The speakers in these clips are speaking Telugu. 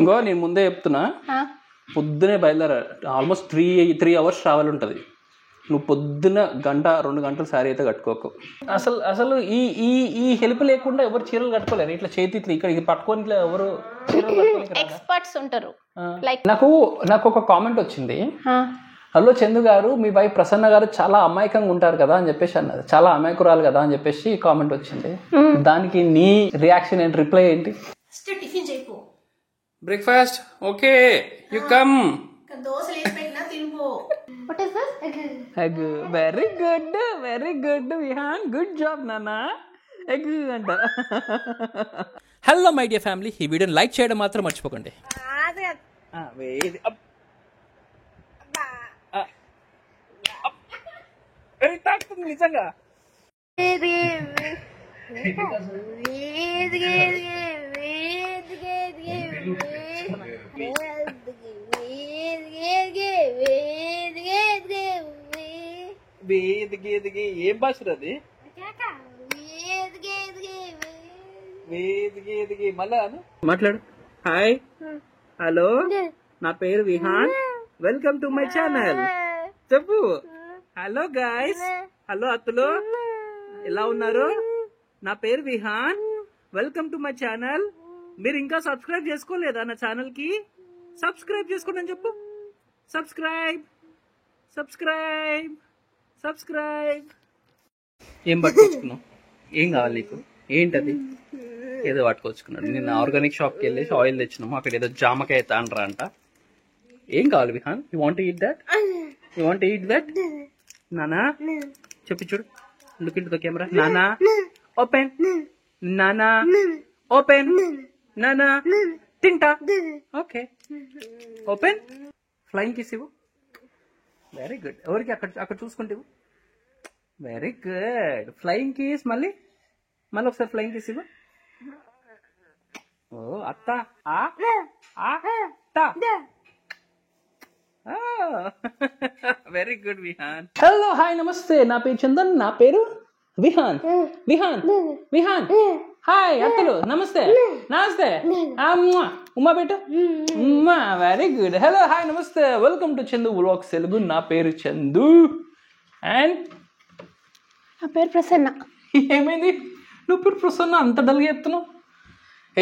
ఇంకో నేను ముందే చెప్తున్నా, పొద్దునే బయలుదేరా, ఆల్మోస్ట్ 3 hours ట్రావెల్ ఉంటుంది. నువ్వు పొద్దున 1-2 గంటలు శారీ అయితే కట్టుకోకు. అసలు ఈ ఈ ఈ హెల్ప్ లేకుండా ఎవరు చీరలు కట్టుకోలేరు. ఇట్లా చేతి ఇట్లా ఇక్కడ పట్టుకొని ఇట్లా ఎవరు ఎక్స్పర్ట్స్ ఉంటారు. నాకు ఒక కామెంట్ వచ్చింది, హలో చందు గారు, మీ వైఫ్ ప్రసన్న గారు చాలా అమాయకంగా ఉంటారు కదా అని చెప్పేసి అన్నది, చాలా అమాయకురాలు కదా అని చెప్పేసి కామెంట్ వచ్చింది. దానికి నీ రియాక్షన్ ఏంటి, రిప్లై ఏంటి? Breakfast okay, you come. Egg, very good Vihaan, good job నాన్న, ఎగ్ అంట. హలో మై డియర్ ఫ్యామిలీ, ఈ వీడియోని లైక్ చేయడం మాత్రం మర్చిపోకండి. నిజంగా ఏం భాష అది? మళ్ళా మాట్లాడు. హాయ్, హలో, నా పేరు Vihaan, welcome to my channel. చెప్పు. హలో గైస్, హలో అత్తలు, ఎలా ఉన్నారు? నా పేరు Vihaan, welcome to my channel. మీరు ఇంకా సబ్స్క్రైబ్ చేసుకోలేదా నా ఛానల్ కి? సబ్స్క్రైబ్ చేసుకోండి అని చెప్పు. సబ్స్క్రైబ్. ఏం పట్టుకొచ్చుకున్నావు? ఏం కావాలి నీకు? ఏంటది? ఏదో పట్టుకొచ్చుకున్నాడు. నిన్న ఆర్గానిక్ షాప్కి వెళ్ళేసి ఆయిల్ తెచ్చినాము, అక్కడ ఏదో జామకాయ తాండ్రా అంట. ఏం కావాలి Vihaan? You want eat that? నానా చెప్పి చూడు, లుక్ ఇంటు ద కెమెరా. నానా ఓపెన్, నానా ఓపెన్, నానా తింటా. Okay open. ఫ్లయింగ్ కిస్ ఇవ్వు. Very good. ఎవరికి? అక్కడ చూసుకుంటే ఇవ్వు. Very good. Flying kiss. మళ్ళీ ఒకసారి ఫ్లయింగ్ కిస్ ఇవ్వు. ఓ అత్త, very good Vihaan. Hello, hi, నమస్తే, నా పేరు చందన్, నా పేరు విహాన్. హాయ్ అత్తలు, నమస్తే. ఉమ్మా బేట, ఉమ్మా. Very good. హలో, హాయ్, నమస్తే, welcome to Chandu vlogs Telugu. నా పేరు చందు అండ్ నా పేరు ప్రసన్న. ఏమైంది? నువ్వు పేరు ప్రసన్న అంత డల్గా చెప్తున్నావు?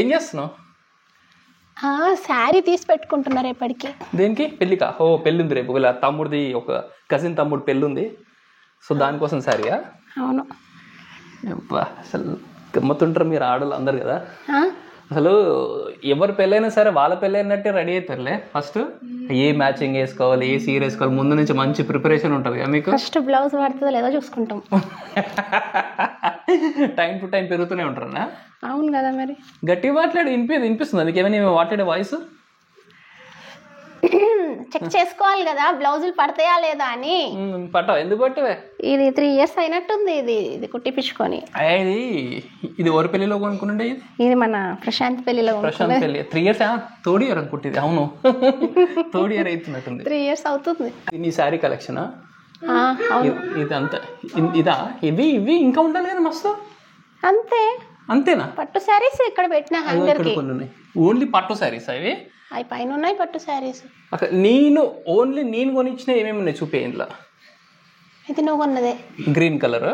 ఏం చేస్తున్నావు? శారీ తీసి పెట్టుకుంటున్నా రేపటికి. దేనికి? పెళ్ళికా? ఓ, పెళ్ళి ఉంది రేపు. వీళ్ళ తమ్ముడిది, ఒక కజిన్ తమ్ముడు పెళ్ళి ఉంది, సో దానికోసం శారీయా? అవును. అసలు గమ్మతుంటారు మీరు ఆడవాళ్ళు అందరు కదా. అసలు ఎవరు పెళ్ళైనా సరే వాళ్ళ పెళ్ళైనట్టే రెడీ అవుతారులే. ఫస్ట్ ఏ మ్యాచింగ్ వేసుకోవాలి, ఏ సీర వేసుకోవాలి, ముందు నుంచి మంచి ప్రిపరేషన్ ఉంటుంది కదా మీకు. ఫస్ట్ బ్లౌజ్ పడుతుందో లేదో చూసుకుంటాం. టైం టు టైం పెరుగుతూనే ఉంటారా? అవును కదా. మరి గట్టిగా మాట్లాడి వినిపిస్తుంది. అందుకు ఏమైనా మాట్లాడే వాయిస్ చెక్ చేసుకోవాలి కదా, బ్లౌజులు పడతాయా లేదా అని. పట్టావు? ఎందుకు పట్టవే? ఇది 3 years అయినట్టుంది ఇది కుట్టిపించుకొని. ఇది ఎవరి పెళ్లిలో కొనుక్కుంటే? ఇది మన ప్రశాంత్ పెళ్లిలో. ప్రశాంత్ పెళ్లి 3 years? థర్డ్ ఇయర్ అనుకుంటుంది. అవును, థర్డ్ ఇయర్ అవుతున్నట్టుంది. 3 years అవుతుంది. నీ శారీ కలెక్షనా? ఇదంతా ఇదా? ఇవి ఇంకా ఉండాలి కదా మస్తు. అంతేనా? పట్టు శారీస్ ఇక్కడ పెట్టిన హ్యాంగర్ కి. ఓన్లీ పట్టు శారీస్ అవి? అవి పైన ఉన్నాయి పట్టు శారీస్. నేను కొనిచ్చిన ఏమేమి ఉన్నాయి చూపే. ఇంట్లో ఇది నువ్వు కొన్నదే, గ్రీన్ కలర్.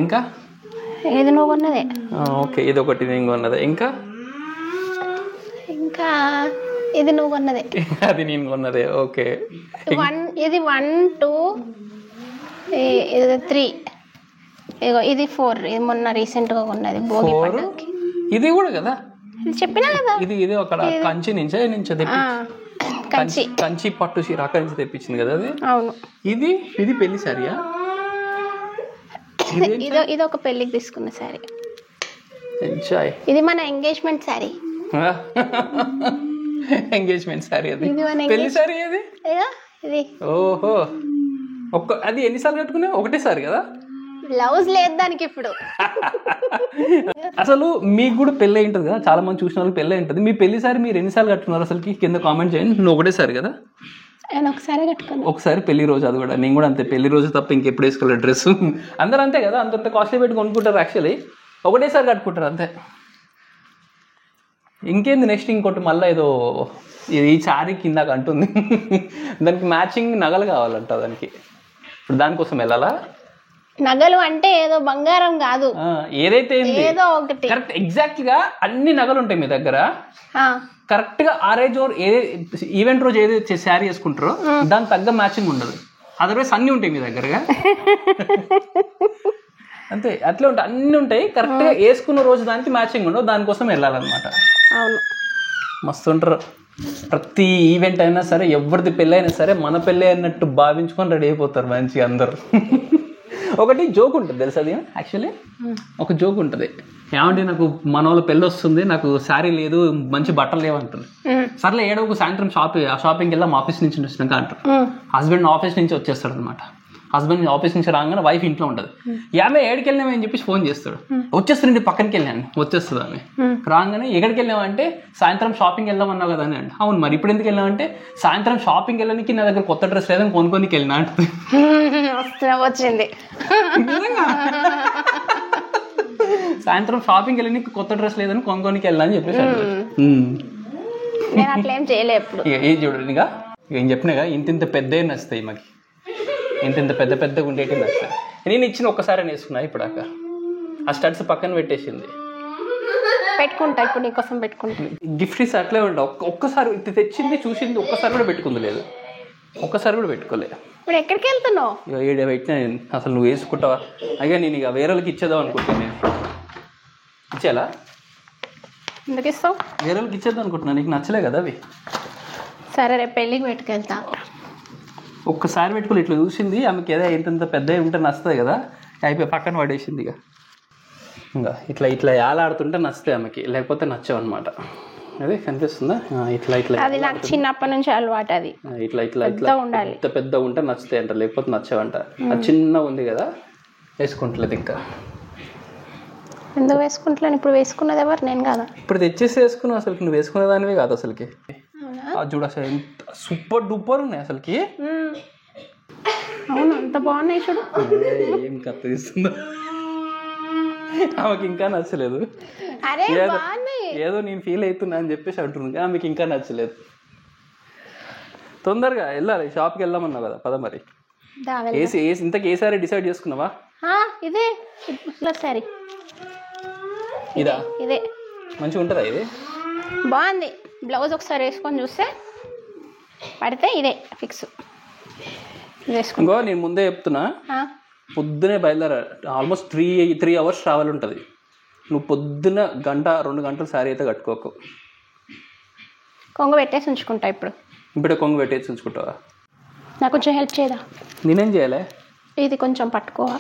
ఇంకా ఇది నువ్వు కొన్నదే. ఓకే, ఇది ఒకటి నేను కొన్నదే. ఇంకా ఇది నువ్వు కొన్నదే. అది నేను కొన్నదే. ఓకే. ఇది 1 2 ఇది 3, ఇది 4. ఇది మొన్న రీసెంట్ గా కొన్నది భోగి పండుగకి. ఇది కూడా కదా చెప్పినా కదా. ఇది ఒక కంచి నుంచే కంచి పట్టు చీర అక్కడి నుంచి తెప్పించింది కదా అది. అవును. ఇది పెళ్లి శారీయా? ఇది ఒక పెళ్లికి తీసుకున్న శారీ. ఎంజాయ్. ఇది మన ఎంగేజ్మెంట్ శారీ. ఎంగేజ్మెంట్ శారీ అది. పెళ్లి శారీ అది. ఇది ఓహో. అది ఎన్నిసార్లు కట్టుకున్నావు? ఒకటేసారి కదా. బ్లౌజ్ లేదు దానికి ఇప్పుడు. అసలు మీకు కూడా పెళ్ళి ఉంటుంది కదా, చాలా మంది చూసిన వాళ్ళు పెళ్ళి ఉంటుంది. మీ పెళ్లి సారి మీరు ఎన్నిసార్లు కట్టుకున్నారు అసలుకి? కింద కామెంట్ చేయండి. నువ్వు ఒకటేసారి కదా? ఒకసారి పెళ్లి రోజు. అది కూడా నేను కూడా అంతే, పెళ్లి రోజు తప్ప ఇంకెప్పుడు వేసుకోలేదు డ్రెస్. అందరూ అంతే కదా, అంత కాస్ట్లీ పెట్టి కొనుక్కుంటారు. యాక్చువల్లీ ఒకటేసారి కట్టుకుంటారు అంతే. ఇంకేంది నెక్స్ట్ ఇంకోటి మళ్ళీ ఏదో ఇది ఈ శారీ కిందాక అంటుంది దానికి మ్యాచింగ్ నగలు కావాలంట దానికి. ఇప్పుడు దానికోసం వెళ్ళాలా? నగలు అంటే ఏదో బంగారం కాదు, ఏదైతే ఏదో ఒకటి కరెక్ట్ ఎగ్జాక్ట్ గా అన్ని నగలు ఉంటాయి మీ దగ్గర. కరెక్ట్ గా ఆ రోజు ఈవెంట్ రోజు ఏదైతే శారీ వేసుకుంటారో దానికి తగ్గ మ్యాచింగ్ ఉండదు. అదర్వైజ్ అన్ని ఉంటాయి మీ దగ్గరగా అంతే. అట్లా ఉంటాయి, అన్ని ఉంటాయి. కరెక్ట్ గా వేసుకున్న రోజు దానికి మ్యాచింగ్ ఉండవు, దానికోసం వెళ్ళాలన్నమాట. అవును, మస్తు ఉంటారు. ప్రతి ఈవెంట్ అయినా సరే, ఎవరిది పెళ్ళి అయినా సరే మన పెళ్ళి అన్నట్టు భావించుకొని రెడీ అయిపోతారు మంచిగా అందరు. ఒకటి జోక్ ఉంటుంది తెలుసు, అది యాక్చువల్లీ ఒక జోక్ ఉంటుంది. ఏమంటే నాకు మన వాళ్ళ పెళ్ళి వస్తుంది, నాకు శారీ లేదు, మంచి బట్టలు లేవు అంటారు. సర్లే ఏడవకు, సాయంత్రం షాపింగ్కి వెళ్ళాం ఆఫీస్ నుంచి వచ్చినాక అంటారు. హస్బెండ్ ఆఫీస్ నుంచి వచ్చేస్తాడు అనమాట. హస్బెండ్ ఆఫీస్ నుంచి రాగానే వైఫ్ ఇంట్లో ఉంటుంది. ఆమె ఏడికి వెళ్ళామని చెప్పేసి ఫోన్ చేస్తాడు. వచ్చేస్తుంది, పక్కనకి వెళ్ళాను, వచ్చేస్తుంది ఆమె. రాగానే ఎక్కడికి వెళ్ళామంటే సాయంత్రం షాపింగ్ వెళ్దాం అన్నావు కదా అని అంటే, అవును మరి ఇప్పుడు ఎందుకు వెళ్ళామంటే సాయంత్రం షాపింగ్ వెళ్ళడానికి నా దగ్గర కొత్త డ్రెస్ లేదని కొనుక్కోనికి వెళ్ళినా అంటుంది. వచ్చింది సాయంత్రం షాపింగ్ వెళ్ళడానికి కొత్త డ్రెస్ లేదని కొనుక్కోనికి వెళ్ళా అని చెప్పేసి నేను అట్లా ఏం చేయలే ఎప్పుడు. ఏం చూడండి, ఇక ఏం చెప్పినాగా ఇంత పెద్ద నచ్చుతాయి మాకు, ఇంత పెద్దగా ఉండేవి నచ్చుతాయి. నేను ఇచ్చిన ఒక్కసారి వేసుకున్నా ఇప్పుడాక. ఆ స్టడ్స్ పక్కన పెట్టేసింది, పెట్టుకుంటా ఇప్పుడు నీకోసం పెట్టుకుంటా. గిఫ్ట్స్ అట్లే ఉండవు. ఒక్కసారి తెచ్చింది చూసింది, ఒక్కసారి కూడా పెట్టుకుంది లేదు, ఒక్కసారి కూడా పెట్టుకోలేదు. ఇప్పుడు ఎక్కడికి వెళ్తున్నావు? ఇక ఏడు పెట్టినా నేను, అసలు నువ్వు వేసుకుంటావా? అయ్యా నేను ఇక వేరే వాళ్ళకి ఇచ్చేద్దాం అనుకుంటున్నాను. నేను ఇచ్చేలా? ఎందుకు ఇస్తావు? వేరే వాళ్ళకి ఇచ్చేద్దాం అనుకుంటున్నాను, నీకు నచ్చలే కదా అవి. సరే రేపు పెళ్ళికి పెట్టుకెళ్తా. ఒక్కసారి పెట్టుకుని ఇట్లా చూసింది, ఆమెకి ఏదో ఇంత పెద్ద ఉంటే నచ్చుతుంది కదా, అయిపోయి పక్కన పడేసింది. ఇంకా ఇట్లా ఏలాడుతుంటే నచ్చుతాయి ఆమెకి, లేకపోతే నచ్చవన్నమాట. అదే కనిపిస్తుందా? ఇట్లా అది నాకు చిన్నప్పటి నుంచి అలవాటు. అది ఇట్లా ఉండాలి, పెద్ద ఉంటే నచ్చుతాయి అంట, లేకపోతే నచ్చవంట. అది చిన్న ఉంది కదా, వేసుకుంటలేదు. ఇంకా ఎందుకు వేసుకుంటలేను? ఇప్పుడు వేసుకున్నది ఎవరు? నేను కదా. ఇప్పుడు తెచ్చేసి వేసుకున్నావు, అసలు నువ్వు వేసుకునే దానివే కాదు అసలుకి. చూడు అసలు ఎంత సూపర్ డూపర్ ఉన్నాయి అసలుకి. అవును, అంత బాగున్నాయి చూడు. ఏం కథ తీస్తుందో ఆమెకి ఇంకా నచ్చలేదు. ఏదో నేను ఫీల్ అవుతున్నా అని చెప్పేసి అంటున్నాను, ఆమెకి ఇంకా నచ్చలేదు. తొందరగా వెళ్ళాలి, షాప్కి వెళ్దామన్నావు కదా, పద మరి. ఇంతకు ఏ సారీ డిసైడ్ చేసుకున్నావా? ఇదే సారీ. ఇదా? ఇదే మంచిగా ఉంటుందా? ఇది బాగుంది. బ్లౌజ్ ఒకసారి వేసుకొని చూస్తే పడితే ఇదే ఫిక్స్. ఇంకో నేను ముందే చెప్తున్నా, పొద్దునే బయలుదేరా. ఆల్మోస్ట్ 3 hours ట్రావెల్ ఉంటుంది. నువ్వు పొద్దున 1-2 గంటలు శారీ అయితే కట్టుకోకు. కొంగు పెట్టేసి ఉంచుకుంటా. ఇప్పుడు కొంగు పెట్టేసి ఉంచుకుంటావా? నాకు కొంచెం హెల్ప్ చేయదా? నేనేం చేయాలి? ఇది కొంచెం పట్టుకోవా?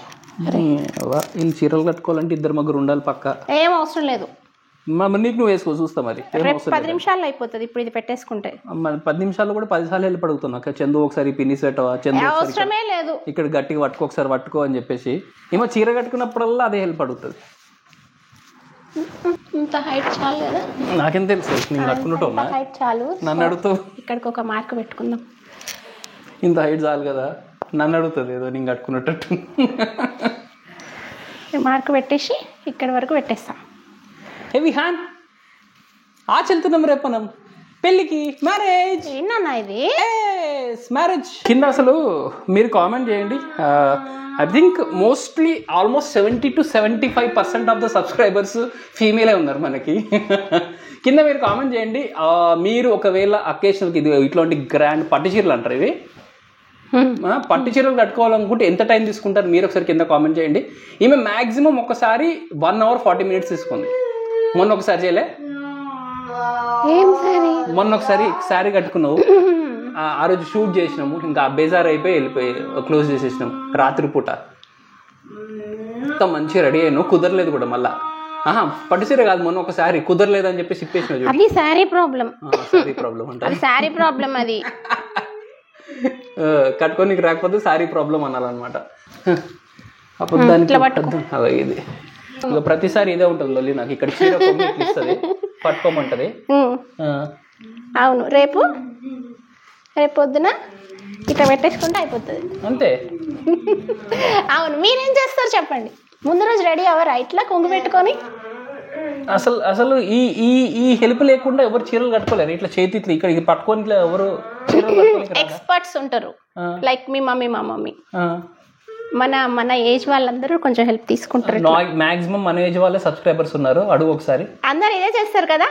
వీళ్ళు చీరలు కట్టుకోవాలంటే 2-3 ఉండాలి పక్క. ఏం అవసరం లేదు, నీకు నువ్వు వేసుకో, చూస్తా మరి. 10 నిమిషాల్లో అయిపోతుంది. ఇప్పుడు ఇది పెట్టేసుకుంటే 10 నిమిషాల్లో కూడా 10 సార్లు వెళ్ళి పడుగుతున్నా. చందు ఒకసారి పిన్నిస్ పెట్టవా, చందు అవసరమే లేదు, ఇక్కడ గట్టిగా పట్టుకో, ఒకసారి పట్టుకో అని చెప్పేసి. ఏమో చీర కట్టుకున్నప్పుడల్లా అదే హెల్ప్ అడుగుతుంది. ఇంత హైట్ చాలు కదా? నాకేం తెలుసు, నేను కట్టుకున్నట్టు హైట్ చాలు. నన్ను అడుగుతావు, ఇక్కడికి ఒక మార్క్ పెట్టుకుందాం. ఇంత హైట్ చాలు కదా, నన్ను అడుగుతుంది ఏదో నేను కట్టుకున్నట్టు. మార్క్ పెట్టేసి ఇక్కడి వరకు పెట్టేస్తాం. హెవీ హ్యాండ్ వెళ్తున్నాం రేపు మనం పెళ్ళికి. మ్యారేజ్ ఏంటన్నా ఇది? మ్యారేజ్ కింద అసలు మీరు కామెంట్ చేయండి. I think mostly almost 70-75% of the subscribers ఫీమేలే ఉన్నారు మనకి. కింద మీరు కామెంట్ చేయండి, మీరు ఒకవేళ అకేషనల్కి ఇది ఇట్లాంటి గ్రాండ్ పట్టు చీరలు అంటారు ఇవి, పట్టు చీరలు కట్టుకోవాలనుకుంటే ఎంత టైం తీసుకుంటారు మీరు ఒకసారి కింద కామెంట్ చేయండి. ఈమె మ్యాక్సిమం ఒకసారి 1 hour 40 minutes తీసుకుంది. మొన్న ఒకసారి చేయలే? మొన్న ఒకసారి శారీ కట్టుకున్నావు, ఆ రోజు షూట్ చేసినాము, ఇంకా బేజార్ వెళ్ళిపోయి క్లోజ్ చేసేసినాము రాత్రి పూట. అంత మంచిగా రెడీ అయ్యాను, కుదరలేదు కూడా మళ్ళా. పట్టు చీర కాదు, మొన్న ఒకసారి కుదరలేదు అని చెప్పేసి ఇప్పేసిన. అది శారీ ప్రాబ్లం. శారీ ప్రాబ్లం అంటే శారీ ప్రాబ్లం అది. కట్టుకోనికి రాకపోతే శారీ ప్రాబ్లం అనాలన్నమాట. అప్పుడు దానికి ఇది ఇక ప్రతిసారి ఇదే ఉంటుంది లొల్లి నాకు. ఇక్కడ చీర ఇస్తుంది, పట్టుకోమంటది. అవును, రేపు పొద్దున ఇట్లా పెట్టేసుకుంటే అయిపోతుంది అంతే. అవును, మీరేం చేస్తారు చెప్పండి? ముందు రోజు రెడీ అవ్వరా ఇట్లా కొంగు పెట్టుకొని? అసలు అసలు ఈ ఈ ఈ హెల్ప్ లేకుండా ఎవరు చీరలు కట్టుకోలేరు. ఇట్లా చేతి ఇట్లా ఇక్కడ పట్టుకొని ఇట్లా ఎవరు చీరలు కట్టుకోలేరు. ఎక్స్పర్ట్స్ ఉంటారు లైక్ మీ మమ్మీ, మా మమ్మీ, మన ఏజ్ వాళ్ళందరూ కొంచెం హెల్ప్ తీసుకుంటారు. మాక్సిమం మన ఏజ్ వాళ్ళే సబ్స్క్రైబర్స్ ఉన్నారు. అడుగు ఒకసారి. అందరు ఇదే చేస్తారు కదా.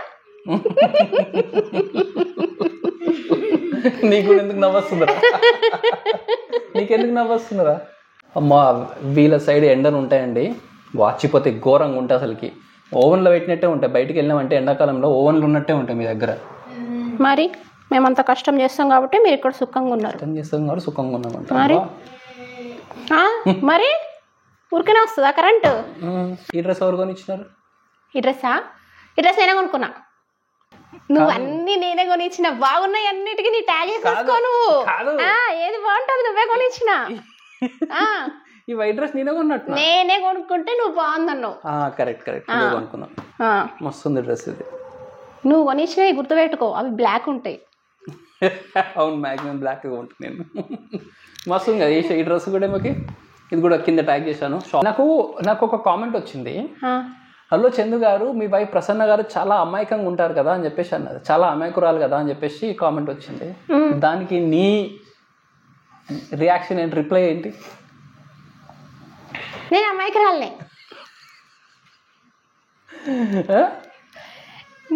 నీకు ఎందుకు నవ్వొస్తుందిరా? నీకెందుకు నవ్వొస్తుందిరా? అమ్మా వీళ్ళ సైడ్ ఎండలు ఉంటాయండి, వాచిపోతే ఘోరంగా ఉంటాయి. అసలుకి ఓవెన్లో పెట్టినట్టే ఉంటాయి. బయటికి వెళ్ళామంటే ఎండాకాలంలో ఓవెన్లు ఉన్నట్టే ఉంటాయి మీ దగ్గర. మరి మేమంత కష్టం చేస్తాం కాబట్టి మీరు ఇక్కడ సుఖంగా ఉన్నారు. కష్టం చేస్తాం కాబట్టి సుఖంగా ఉన్నామంట. మరి మరి ఊరికనే వస్తుందా కరెంటు? ఈ డ్రెస్ ఎవరు కొని ఇచ్చినారు? ఈ డ్రెస్ నేనే కొనుక్కున్నా. నువ్వు అన్ని నేనే కొనిచ్చిన. బాగున్నాయి అన్నిటికీ నీ ట్యాగ్ వేసేసుకో. నువ్వు ఏది బాగుంటుంది నువ్వే కొనిచ్చిన. ఈ వైట్ డ్రెస్ నేనే కొన్నట్టు. నేనే కొనుక్కుంటే నువ్వు బాగుందన్నావు. కరెక్ట్ కొనుక్కున్నా. మస్తుంది డ్రెస్ ఇది. నువ్వు కొనిచ్చినవి గుర్తుపెట్టుకో, అవి బ్లాక్ ఉంటాయి. అవును, మ్యాక్సిమం బ్లాక్ ఉంటుంది. నేను మస్తుంది కదా ఈ డ్రెస్ కూడా. మాకు ఇది కూడా కింద ట్యాగ్ చేశాను. నాకు ఒక కామెంట్ వచ్చింది, హలో చందు గారు, మీ వైఫ్ ప్రసన్న గారు చాలా అమాయకంగా ఉంటారు కదా అని చెప్పేసి అన్నది. చాలా అమాయకురాలు కదా అని చెప్పేసి కామెంట్ వచ్చింది. దానికి నీ రియాక్షన్ ఏంటి, రిప్లై ఏంటి? నేను అమాయకురాలనే.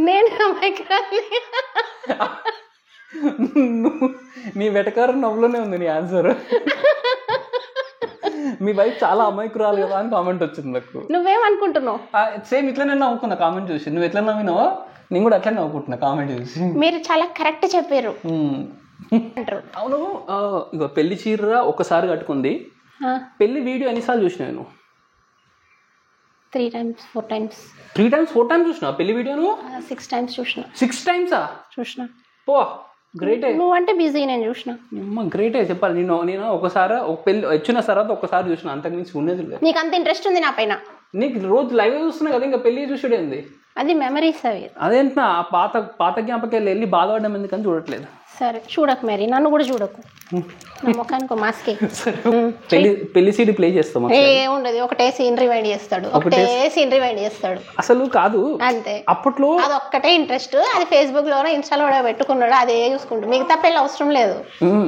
నేను అమాయకురాలనే. నీ వెటకారం నవ్వులోనే ఉంది నీ ఆన్సర్. మీ వైఫ్ చాలా అమాయకురాలు కదా అని కామెంట్ వచ్చింది నాకు. నువ్వేమనుకుంటున్నావు? సేమ్ ఇట్లనే నవ్వుకున్నా కామెంట్ చూసి. నువ్వు ఎట్లా నవ్వినావో నేను కూడా అట్లనే నవ్వుకుంటున్నా కామెంట్ చూసి. మీరు చాలా కరెక్ట్ చెప్పారు. అవును, ఇక పెళ్లి చీర ఒకసారి కట్టుకుంది. పెళ్లి వీడియో ఎన్నిసార్లు చూసినా నేను? 3 times 4 times. 3 times 4 times చూసినా పెళ్లి వీడియోను? 6 times చూసిన. 6 times చూసిన. పో గ్రేటే. నువ్వు అంటే బిజీ, నేను చూసిన. గ్రేటే చెప్పాలి. నేను ఒకసారి ఒక పెళ్లి వచ్చిన తర్వాత ఒకసారి చూసిన, అంతకుమించి ఉండేది లేదు. నీకు అంత ఇంట్రెస్ట్ ఉంది నా పైన? నీకు రోజు లైవ్ చూస్తున్నా కదా, ఇంకా పెళ్లి చూసుడేంది? అది మెమరీస్ అవి. అదేంటా పాత జ్ఞాపకాలు వెళ్ళి బాధపడడం ఎందుకని చూడట్లేదు. సరే చూడకు మరి, నన్ను కూడా చూడకు. నా ముఖానికి మాస్కే. పెళ్లి సీడీ ప్లే చేస్తాం. ఏముండదు, ఒకటే సీన్ రివైండ్ చేస్తాడు, ఒకటే సీన్ రివైండ్ చేస్తాడు. అసలు కాదు అంతే. అప్పట్లో అది ఒక్కటే ఇంట్రెస్ట్. అది ఫేస్బుక్ లోనే ఇన్స్టాలో పెట్టుకున్నాడు, అదే చూసుకుంటాడు. మిగతా పెళ్ళి అవసరం లేదు,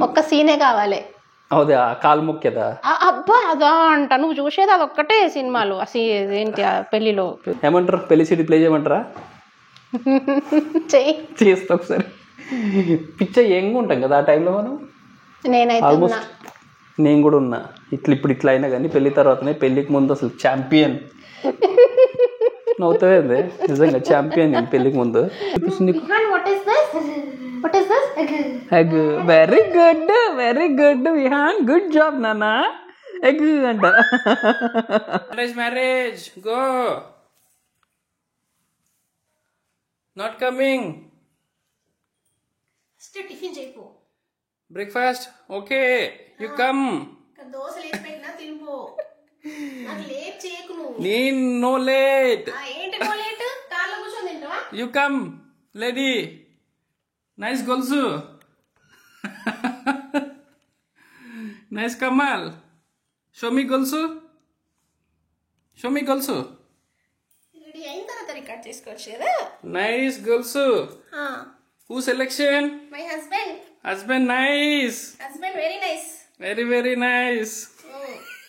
ఒక్క సీనే కావాలి. అవుదా, కాలు మొక్కేదా? అబ్బా అదా అంట. నువ్వు చూసేది అది ఒక్కటే సినిమాలు. ఏంటి పెళ్లిలో ఏమంటారు? పెళ్లి సీడీ ప్లే చేయమంటారా? చేస్తా ఒకసారి. పిచ్చ యంగ్ ఉంటాం కదా ఆ టైంలో మనం. ఆల్మోస్ట్ నేను కూడా ఉన్నా. ఇప్పుడు ఇట్లా అయినా కానీ పెళ్లి తర్వాతనే, పెళ్లికి ముందు అసలు ఛాంపియన్. నవ్వుతావేంది? నిజంగా ఛాంపియన్ నేను పెళ్లికి ముందు. Egg. Very good Vihaan, good job నాన్న. ఎగ్ అంట. Marriage go not coming. Tiffin చేయకు. Breakfast okay, you come. దోశలు వేసి పెట్టినా తినిపో. నాకు లేట్ చేయకు నువ్వు. నేను నో లేట్. ఏంటి నో లేట్? కార్లో కూర్చొని తింటావా? You come lady. నైస్ గొలుసు. నైస్ కమల్. షో మీ గొలుసు. షో మీ గొలుసు. రెడీ అయిన తర్వాత రికార్డ్ చేసుకోవచ్చు కదా. నైస్ గొలుసు. Who selection? My husband. Husband nice. Husband very nice. Very nice.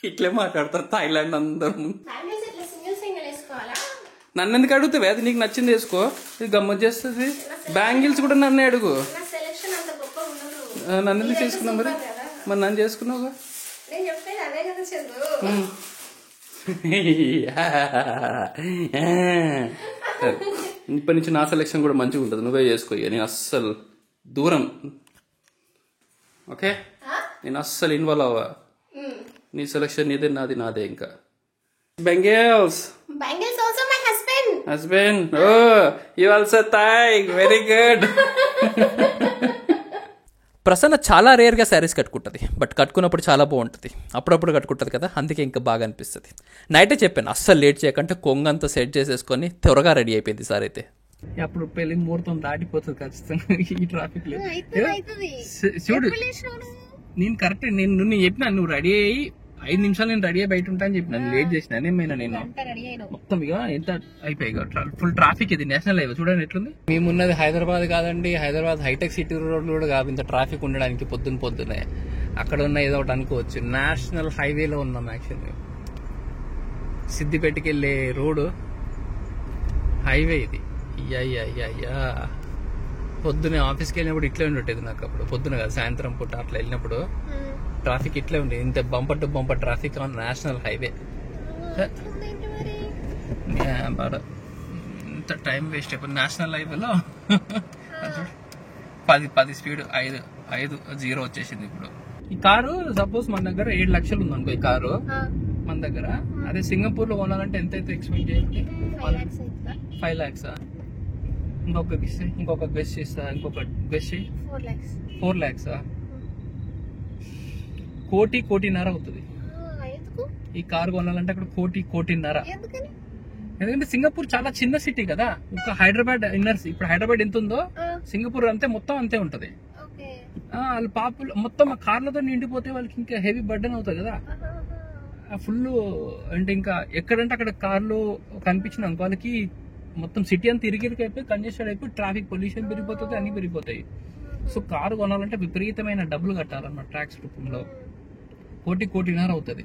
ఇట్లే మాట్లాడతారు థాయిలాండ్ అందరూ. సింగిల్ వేసుకోవాలా? నన్ను ఎందుకు అడుగుతావే? అది నీకు నచ్చింది వేసుకో. ఇది గమ్మత్ చేస్తుంది. బ్యాంగిల్స్ కూడా నన్నే అడుగు. నన్ను ఎందుకు చేసుకున్నావు మరి? నన్ను చేసుకున్నావు. ఇప్పటి నుంచి నా సెలెక్షన్ కూడా మంచిగా ఉంటుంది, నువ్వే చేసుకో. నేను అస్సలు దూరం. ఓకే, నేను అస్సలు ఇన్వాల్వ్ అవ్వ. నీ సెలెక్షన్ నీదే, నాది నాదే. ఇంకా బెంగిల్స్. Also my husband. ఓ యు ఆల్సో థాయ్. Very good. ప్రసన్న చాలా రేర్గా శారీస్ కట్టుకుంటుంది, బట్ కట్టుకున్నప్పుడు చాలా బాగుంటుంది. అప్పుడప్పుడు కట్టుకుంటుంది కదా, అందుకే ఇంకా బాగా అనిపిస్తుంది. నైటే చెప్పాను అస్సలు లేట్ చేయకంటే కొంగంతా సెట్ చేసేసుకొని త్వరగా రెడీ అయిపోయింది సార్. అయితే అప్పుడు పెళ్లి ముహూర్తం దాటిపోతుంది ఖచ్చితంగా ఈ ట్రాఫిక్ లో. చూడు నేను కరెక్ట్, నేను చెప్పినా నువ్వు రెడీ అయ్యి 5 నిమిషాలు నేను రెడీ అయ్యి బయట ఉంటా అని చెప్పిన, లేట్ చేసిన ఏమైనా నేను రెడీ అయినా మొత్తం ఇక ఎంత అయిపోయి ఫుల్ ట్రాఫిక్. ఇది నేషనల్ హైవే చూడండి ఎట్లుంది. మేమున్నది హైదరాబాద్ కాదండి, హైదరాబాద్ హైటెక్ సిటీ రోడ్ కూడా కాదు ఇంత ట్రాఫిక్ ఉండడానికి. పొద్దున్నే అక్కడ ఉన్న ఏదో ఒకటి అనుకోవచ్చు, నేషనల్ హైవేలో ఉన్నాం యాక్చువల్లీ. సిద్దిపేటకి వెళ్ళే రోడ్డు హైవే ఇది. అయ్యా పొద్దునే ఆఫీస్కి వెళ్ళినప్పుడు ఇట్లే ఉండేది నాకు. అప్పుడు పొద్దున కాదు, సాయంత్రం పూట అట్లా వెళ్ళినప్పుడు ట్రాఫిక్ ఇట్లే ఉండేది. ఇంత bumper to bumper traffic on national highway. ఇంత టైం వేస్ట్ అయిపోయింది నేషనల్ హైవేలో. 10 స్పీడ్ 5 వచ్చేసింది ఇప్పుడు. ఈ కారు సపోజ్ మన దగ్గర 7 లక్షలు ఉంది అనుకో, ఈ కారు మన దగ్గర. అదే సింగపూర్ లో కొనాలంటే ఎంత అయితే ఎక్స్పెక్ట్ చేయండి? 5 lakhs. ఇంకొక గెస్ చేస్తా, ఇంకొక గెస్ చేయి. 4 lakhs. 1.5 కోటి అవుతుంది ఈ కారు కొనాలంటే. అక్కడ 1.5 కోటి. ఎందుకంటే సింగపూర్ చాలా చిన్న సిటీ కదా. ఒక హైదరాబాద్ ఇన్నర్స్, ఇప్పుడు హైదరాబాద్ ఎంత ఉందో సింగపూర్ అంతే, మొత్తం అంతే ఉంటది. వాళ్ళ మొత్తం ఆ కార్లతో నిండిపోతే వాళ్ళకి ఇంకా హెవీ బర్డెన్ అవుతుంది కదా. ఫుల్ అంటే ఇంకా ఎక్కడంటే అక్కడ కార్లు కనిపించిన వాళ్ళకి మొత్తం సిటీ అంతా ఇరిగిరికైపోయి కంజెస్టెడ్ అయిపోయి ట్రాఫిక్ పొల్యూషన్ పెరిగిపోతుంది, అన్ని పెరిగిపోతాయి. సో కారు కొనాలంటే విపరీతమైన డబ్బులు కట్టాలన్నమాట ట్యాక్స్ రూపంలో. 1.5 కోటి అవుతుంది.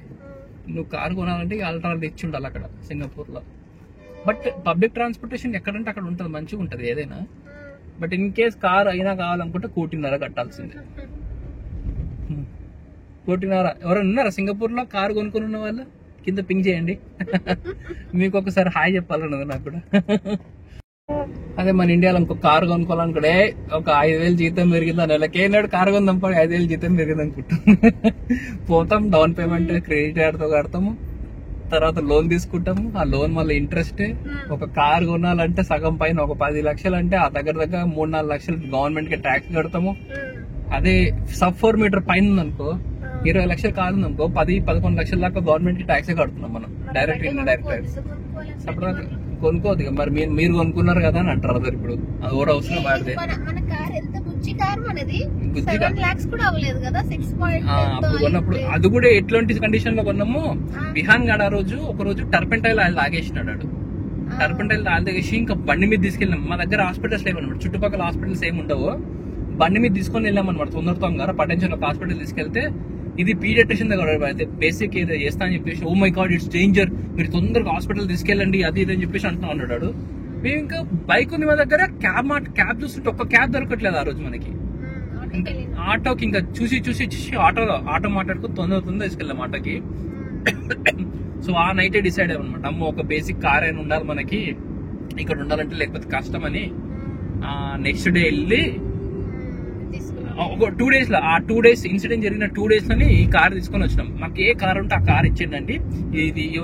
నువ్వు కారు కొనాలంటే అల్ట్రా తెచ్చి ఉండాలి అక్కడ సింగపూర్ లో. బట్ పబ్లిక్ ట్రాన్స్పోర్టేషన్ ఎక్కడంటే అక్కడ ఉంటుంది, మంచిగా ఉంటుంది ఏదైనా. బట్ ఇన్ కేస్ కార్ అయినా కావాలనుకుంటే 1.5 కోటి కట్టాల్సిందే. 1.5 కోటి. ఎవరైనా ఉన్నారా సింగపూర్ లో కారు కొనుక్కొని ఉన్న వాళ్ళు? కింద పింగ్ చేయండి. మీకు ఒకసారి హాయ్ చెప్పాలన్నది నాకు కూడా. అదే మన ఇండియాలో ఇంకో కారు కొనుక్కోవాలనుకుంటే ఒక 5,000 జీతం పెరిగింది నెలకే, నాడు కారు కొందాం 5,000 జీతం పెరిగింది అనుకుంటాం. పోతాం, డౌన్ పేమెంట్ క్రెడిట్ కార్డ్ తో కడతాము, తర్వాత లోన్ తీసుకుంటాము. ఆ లోన్ మళ్ళీ ఇంట్రెస్ట్. ఒక కారు కొనాలంటే సగం పైన ఒక 10 లక్షలు అంటే ఆ దగ్గర 3-4 లక్షలు గవర్నమెంట్ కి ట్యాక్స్ కడతాము. అదే సబ్ 4 మీటర్ పైన ఉందనుకో 20 లక్షలు కాదు అనుకో 10-11 లక్షల దాకా గవర్నమెంట్ కి ట్యాక్సే కడుతున్నాం మనం డైరెక్ట్. సపరేట్ కొనుక్కోదు ఇక. మరి మీరు కొనుక్కున్నారు కదా అని అంటారు. అదే ఇప్పుడు అది కూడా అవసరం వాడితే అప్పుడు కొన్నప్పుడు అది కూడా ఎట్లాంటి కండిషన్ లో కొన్నాము. విహాన్ గడ ఒక రోజు టర్పెంటైల్ ఆయిల్ తాగేసినాడు. టర్పెంటైల్ ఆయిల్ తాగేసి ఇంకా బండి మీద తీసుకెళ్ళినాం. మా దగ్గర హాస్పిటల్స్ లేవన్నమాట, చుట్టుపక్కల హాస్పిటల్స్ ఏమి ఉండవు. బండి మీద తీసుకొని వెళ్ళాం అనమాట. తొందరగా పటెన్షన్ ఒక హాస్పిటల్ తీసుకెళ్తే ఇది పీడియాట్రిషియన్ దగ్గర అయితే బేసిక్ ఏదో చేస్తా అని చెప్పేసి, oh my god it's danger, మీరు తొందరగా హాస్పిటల్ తీసుకెళ్ళండి అది ఇది అని చెప్పేసి అంటున్నా అన్నాడు. మేము ఇంకా బైక్ ఉంది మా దగ్గర, క్యాబ్ చూస్తుంటే ఒక్క క్యాబ్ దొరకట్లేదు ఆ రోజు మనకి. ఆటోకి ఇంకా చూసి ఆటో మాట్లాడుకుని తొందర తీసుకెళ్ళాం ఆటోకి. సో ఆ నైటే డిసైడ్ అయ్యామన్నమాట, అమ్మ ఒక బేసిక్ కార్ అయినా ఉండాలి మనకి, ఇక్కడ ఉండాలంటే లేకపోతే కష్టం అని. నెక్స్ట్ డే వెళ్ళి ఒక 2 days లో, ఆ 2 days ఇన్సిడెంట్ జరిగిన 2 days లోనే ఈ కార్ తీసుకొని వచ్చినాం. మాకు ఏ కార్ ఉంటే ఆ కార్ ఇచ్చేయండి,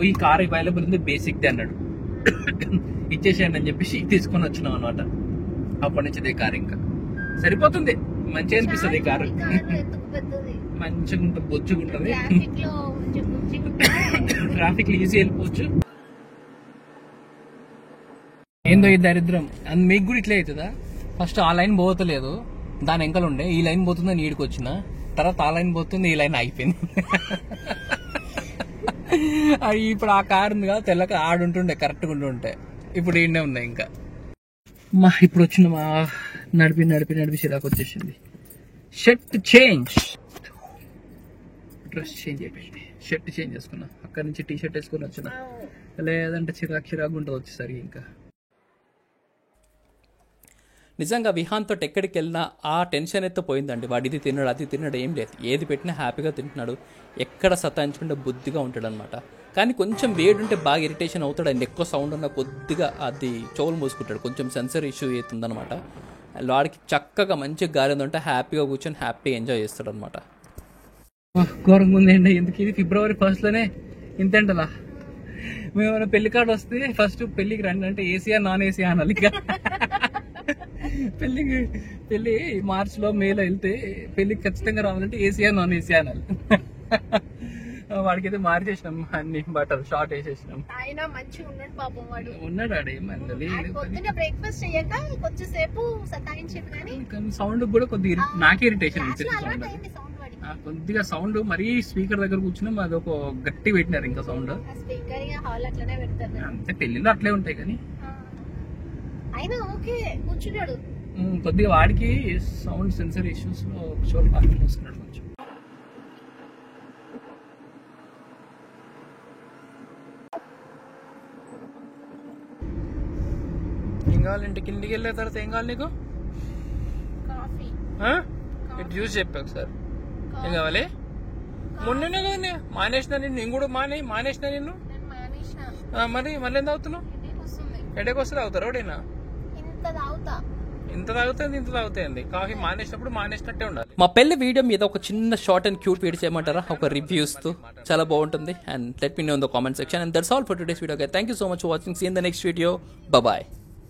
ఈ కార్ అవైలబుల్ ఉంది బేసిక్ ది అన్నాడు. ఇచ్చేసేయండి అని చెప్పేసి తీసుకొని వచ్చినాం అనమాట. అప్పటి నుంచి ఇదే కార్ ఇంకా సరిపోతుంది, మంచిగా అనిపిస్తుంది ఈ కారు. మంచిగా ఉంటుంది, బొచ్చుగా ఉంటుంది, ట్రాఫిక్ లో ఈజీ వెళ్ళిపోవచ్చు. ఏందో ఈ దరిద్రం. మీకు కూడా ఇట్లే అవుతుందా? ఫస్ట్ ఆ లైన్ పోతలేదు, దాని వెంకలు ఉండే ఈ లైన్ పోతుందని ఈడికి వచ్చిన, తర్వాత ఆ లైన్ పోతుంది, ఈ లైన్ ఆగిపోయింది. ఇప్పుడు ఆ కారు ఉంది కదా తెల్లక ఆడుంటుండే కరెక్ట్గా ఉంటుంటే, ఇప్పుడు ఈయనే ఉన్నాయి ఇంకా. ఇప్పుడు వచ్చిన నడిపి చిరాకు వచ్చేసింది. షర్ట్ చేంజ్, డ్రెస్ చేంజ్ అయిపోయింది, షర్ట్ చేంజ్ చేసుకున్నా. అక్కడి నుంచి టీ షర్ట్ వేసుకుని వచ్చిన, లేదంటే చిరాకు ఉంటుంది వచ్చేసరికి. ఇంకా నిజంగా విహాన్ తోటి ఎక్కడికి వెళ్ళినా ఆ టెన్షన్ అయితే పోయిందండి. వాడు ఇది తిన్నాడు అది తిన్నాడు ఏం లేదు, ఏది పెట్టినా హ్యాపీగా తింటున్నాడు, ఎక్కడ సతాయించుకుంటే బుద్ధిగా ఉంటాడు అనమాట. కానీ కొంచెం వేడి ఉంటే బాగా ఇరిటేషన్ అవుతాడండి, ఎక్కువ సౌండ్ ఉన్నా కొద్దిగా అది చెవులు మూసుకుంటాడు, కొంచెం సెన్సర్ ఇష్యూ అవుతుందన్నమాట. వాడికి చక్కగా మంచిగా గాలిందంటే హ్యాపీగా కూర్చొని హ్యాపీగా ఎంజాయ్ చేస్తాడు అనమాట. ఘోరంగా ఉందండి, ఎందుకు ఇది February 1st లోనే ఇంతేంటలా. మేము పెళ్లి కార్డు వస్తే ఫస్ట్ పెళ్లికి రండి అంటే ఏసీఆ నాన్ ఏసీఆ అనాలి. పెళ్లి మార్చ్ లో మేలో వెళ్తే పెళ్లికి ఖచ్చితంగా రావాలంటే ఏసీఆ నాన్ ఏసీఆ అనాలి. వాడికైతే మార్చేసినాం, అన్ని బట్టలు షార్ట్ వేసేసినాం. ఆయన మంచిగా ఉన్నాడు పాపం, వాడు ఉన్నాడు ఆడేమన్నది. బ్రేక్ఫాస్ట్ చేయక కొంచెం సేపు సతాయించింది కానీ సౌండ్ కూడా కొద్దిగా నాకే ఇరిటేషన్ అనిపించింది. కొద్దిగా సౌండ్ మరీ స్పీకర్ దగ్గర కూర్చున్నాం, అది ఒక గట్టి పెట్టినారు ఇంకా సౌండ్. స్పీకర్ హాల్ అట్లనే పెడతారు అంతే, పెళ్లిలో అట్లే ఉంటాయి కానీ అయినా ఓకే కూర్చున్నాడు. కొద్దిగా వాడికి సౌండ్ సెన్సర్ ఇష్యూస్ లో షోర్ పార్కింగ్ వస్తున్నాడు కొంచెం. ఏం కావాలి ఇంటికి? ఇంటికి వెళ్ళే తర్వాత ఏం కావాలి నీకు? కాఫీ. ఇటు చూసి చెప్పా ఒకసారి ఏం కావాలి. మొన్ననే కదా మానేసిన నేను కూడా మానేసిన నిన్ను. మరి మళ్ళీ ఎంత అవుతున్నావు? హెడేక్ వస్తే తాగుతారు ఎవడైనా? ఇంత తాగుతుంది కాఫీ మానేసినప్పుడు మానేసినట్టే ఉండాలి. మా పెళ్లి వీడియో మీద ఒక చిన్న షార్ట్ అండ్ క్యూట్ వీడియో చేయమంటారా, ఒక రివ్యూస్ తో? చాలా బాగుంటుంది. And let me know in the comment section. And that's all for today's video. Thank you so much for watching. See in the next video. By.